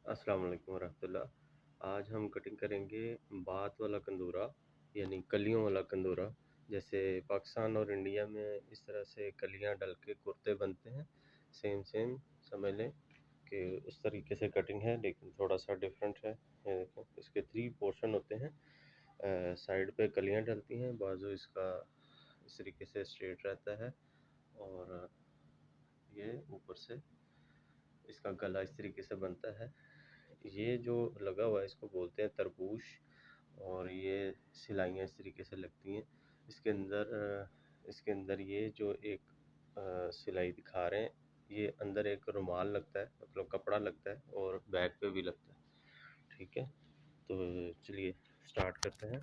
अस्सलाम वालेकुम वरहमतुल्लाह। आज हम कटिंग करेंगे बात वाला कंदोरा, यानी कलियों वाला कंदोरा। जैसे पाकिस्तान और इंडिया में इस तरह से कलियां डल के कुर्ते बनते हैं, सेम सेम समझ लें कि उस तरीके से कटिंग है, लेकिन थोड़ा सा डिफरेंट है। ये देखें, इसके 3 पोर्शन होते हैं। साइड पे कलियां डलती हैं, बाजू इसका इस तरीके से स्ट्रेट रहता है, और ये ऊपर से इसका गला इस तरीके से बनता है। ये जो लगा हुआ है इसको बोलते हैं तरबूश, और ये सिलाइयाँ इस तरीके से लगती हैं। इसके अंदर ये जो एक सिलाई दिखा रहे हैं, ये अंदर एक रुमाल लगता है, मतलब कपड़ा लगता है, और बैक पे भी लगता है। ठीक है, तो चलिए स्टार्ट करते हैं।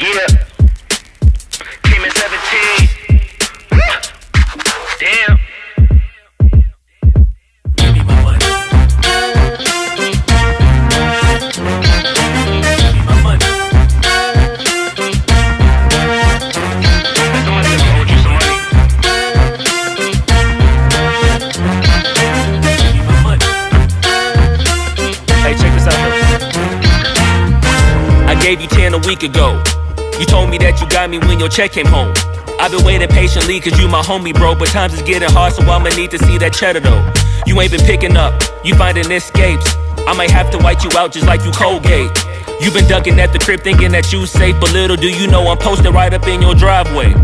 Yeah. Came in 17. Damn. Give me my money. Give me my money. Somebody ever owed you some money? Give me my money. Hey, check this out though. I gave you 10 a week ago. You told me that you got me when your check came home. I've been waiting patiently cause you my homie, bro. But times is getting hard, so I'ma need to see that cheddar though. You ain't been picking up, you finding escapes. I might have to white you out just like you Colgate. You been ducking at the crib thinking that you safe, but little do you know I'm posted right up in your driveway.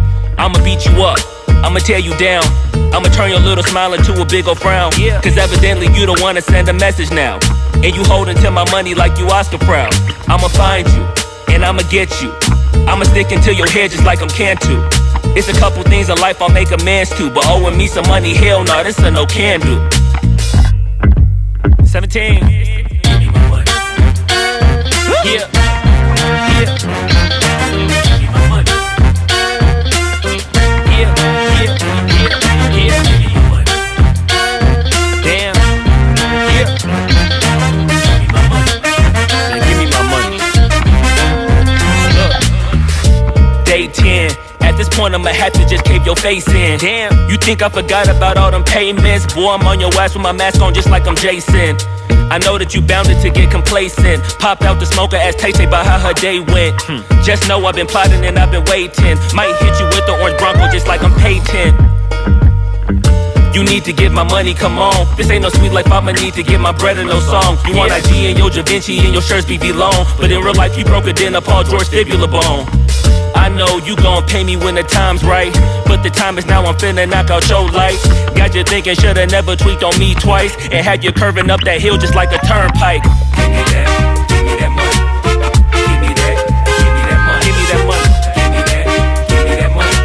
I'ma beat you up, I'ma tear you down. I'ma turn your little smile into a big ol' frown. Cause evidently you don't wanna send a message now. And you holding to my money like you Oscar proud. I'ma find you, and I'ma get you. I'ma stick into your head just like I'm Cantu. It's a couple things in life I'll make amends to, but owing me some money, hell no, this a no can do. 17. Give me my money. Yeah. Yeah. Give me my money. Yeah. Yeah. Yeah. Yeah. Give me my money. Damn. Yeah. Give me my money. Man, give me my money. Look. Day 10. At this point I'ma have to just cave your face in. Damn, you think I forgot about all them payments? Boy, I'm on your ass with my mask on just like I'm Jason. I know that you bounded to get complacent. Pop out the smoker, ask Tay-Tay about how her day went. Just know I've been plotting and I've been waiting. Might hit you with the orange Bronco just like I'm Peyton. You need to get my money, come on. This ain't no sweet life, I'ma need to get my bread and no song. You want IG and your Da Vinci and your shirts BB long, but in real life you broke it in a Paul George fibula bone. I know you gon' pay me when the time's right, but the time is now, I'm finna knock out your lights. Got you thinking shoulda never tweaked on me twice, and had you curving up that hill just like a turnpike. Give me that money. Give me that, give me that money. Give me that money. Give me that, give me that money.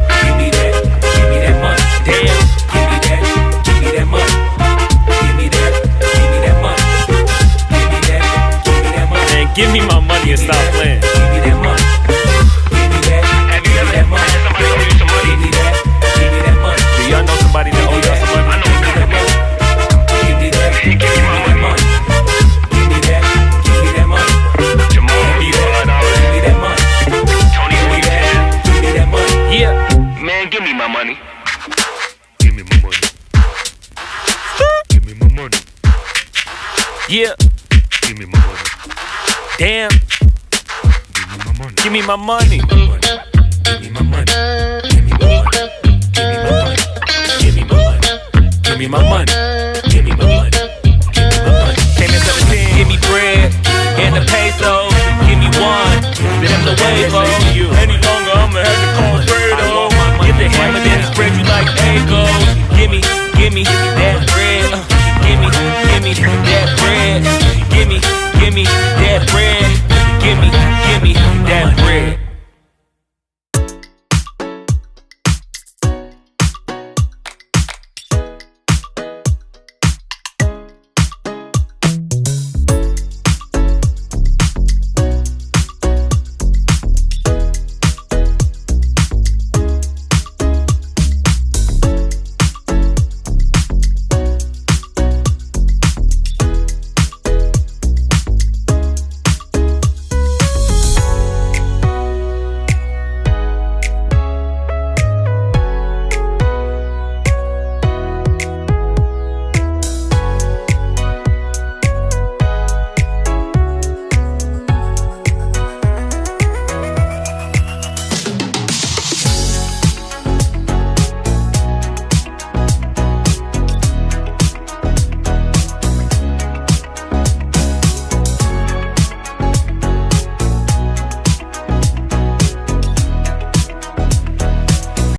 Give me that, give me that money. Damn. Give me that, give me that money. Give me that, give me that money. Give me that, give me that money. Man, give me my money and stop playing. Give me that money. Somebody that owe y'all some money. I know that money. Give me that. Give me my money. Give me that. Give me that money. Jamal, give me that money. Tony, give me that. Give me that money. Yeah, man, give me my money. Give me my money. Give me my money. Yeah. Give me my money. Damn. Give me my money. Give me my money. Give me my money. Give me my money. Give me my money. Give me my money. Give me my money. Give me my money. Give me my money. Came in 17. Give me bread and the peso. Give me one. Then I'm the way for you. Any longer I'ma have to call Fredo. Get the hammer then spread you like Egos. Give me that bread. Give me that bread. Give me that bread. Give me that bread.